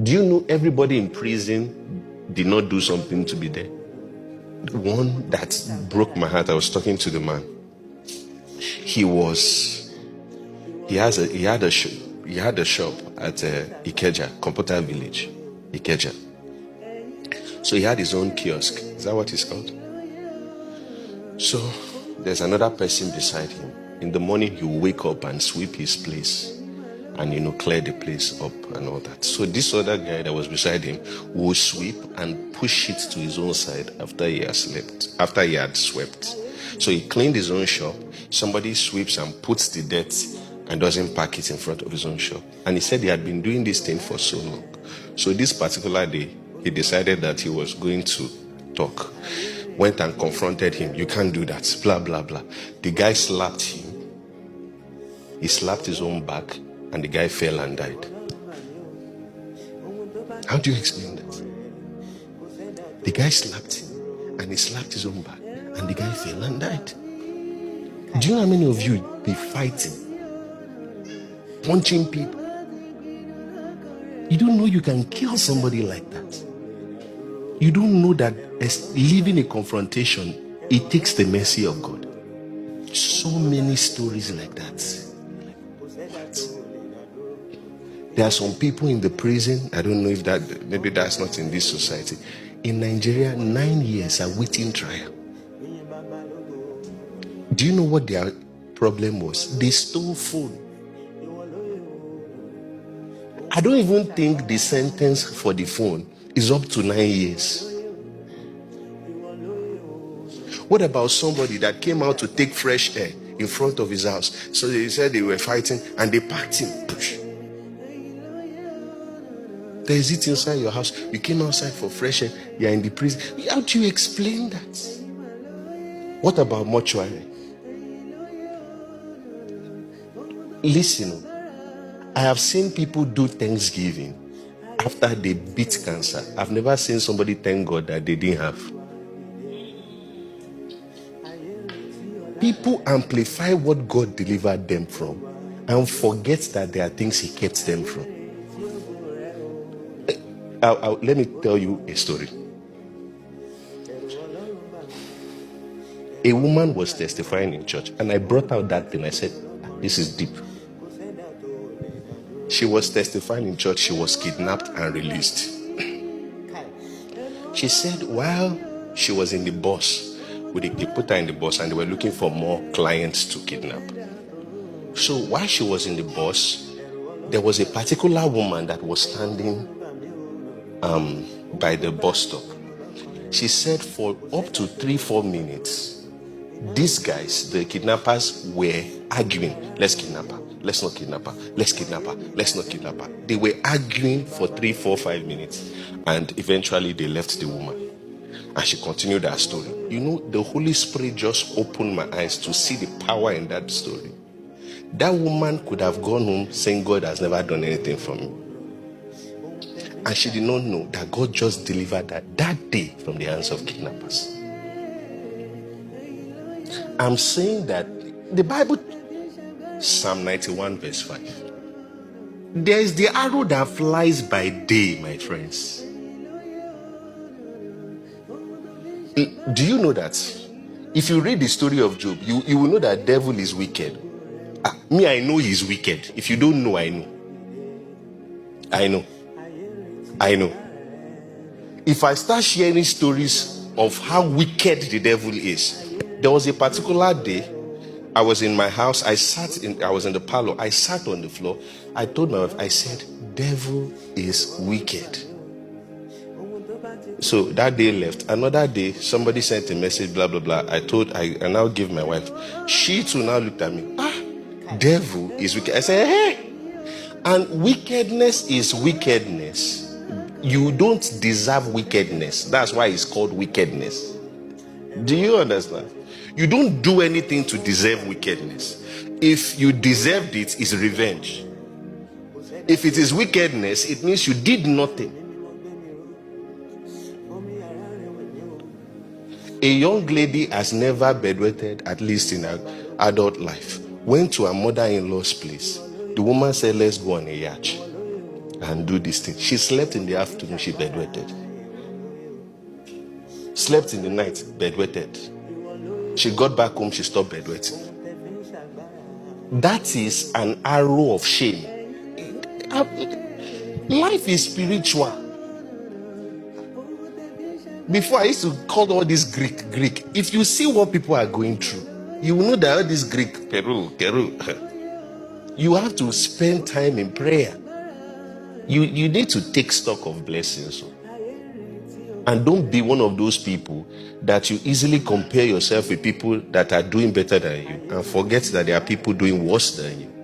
Do you know everybody in prison did not do something to be there? The one that broke my heart, I was talking to the man. He had a shop at Ikeja, Computer Village, Ikeja. So he had his own kiosk. Is that what it's called? So there's another person beside him. In the morning, he will wake up and sweep his place and, clear the place up and all that. So this other guy that was beside him will sweep and push it to his own side after he had swept. So he cleaned his own shop. Somebody sweeps and puts the dirt and doesn't pack it in front of his own shop. And he said he had been doing this thing for so long. So this particular day, he decided that he was going to talk. Went and confronted him. You can't do that. Blah, blah, blah. The guy slapped him. He slapped his own back, and the guy fell and died. How do you explain that? The guy slapped him, and he slapped his own back, and the guy fell and died. Do you know how many of you be fighting, punching people? You don't know you can kill somebody like that. You don't know that as living a confrontation, it takes the mercy of God. So many stories like that. There are some people in the prison. I don't know if maybe that's not in this society. In Nigeria, 9 years are waiting trial. Do you know what their problem was? They stole phone. I don't even think the sentence for the phone is up to 9 years. What about somebody that came out to take fresh air in front of his house? So they said they were fighting and they packed him. Push. There is it inside your house. You came outside for fresh air. You are in the prison. How do you explain that? What about mortuary? Listen, I have seen people do Thanksgiving after they beat cancer. I've never seen somebody thank God that they didn't have. People amplify what God delivered them from and forget that there are things He kept them from. Let me tell you a story. A woman was testifying in church, and I brought out that thing. I said, this is deep. She was testifying in church. She was kidnapped and released. She said while she was in the bus, they put her in the bus and they were looking for more clients to kidnap. So while she was in the bus, there was a particular woman that was standing by the bus stop. She said for up to 3-4 minutes, these guys, the kidnappers, were arguing. Let's kidnap her. Let's not kidnap her. Let's kidnap her. Let's not kidnap her. They were arguing for 3, 4, 5 minutes. And eventually they left the woman. And she continued her story. The Holy Spirit just opened my eyes to see the power in that story. That woman could have gone home saying, God has never done anything for me. And she did not know that God just delivered that day from the hands of kidnappers. I'm saying that the Bible, Psalm 91 verse 5. There is the arrow that flies by day, my friends. Do you know that? If you read the story of Job, you will know that devil is wicked. I know he's wicked. If you don't know, I know. If I start sharing stories of how wicked the devil is, there was a particular day, I was in my house, I was in the parlor, I sat on the floor, I told my wife, I said, devil is wicked. So that day left. Another day, somebody sent a message, blah, blah, blah. I now give my wife. She too now looked at me. Devil is wicked. I said, hey. And wickedness is wickedness. You don't deserve wickedness. That's why it's called wickedness. Do you understand? You don't do anything to deserve wickedness. If you deserved it, it's revenge. If it is wickedness, it means you did nothing. A young lady has never bedwetted, at least in her adult life, went to her mother-in-law's place. The woman said, let's go on a yacht. and do this thing. She slept in the afternoon, she bedwetted. Slept in the night, bedwetted. She got back home, she stopped bedwetting. That is an arrow of shame. Life is spiritual. Before I used to call all this Greek. If you see what people are going through, you will know that all this Greek, Peru. You have to spend time in prayer. You need to take stock of blessings. And don't be one of those people that you easily compare yourself with people that are doing better than you and forget that there are people doing worse than you.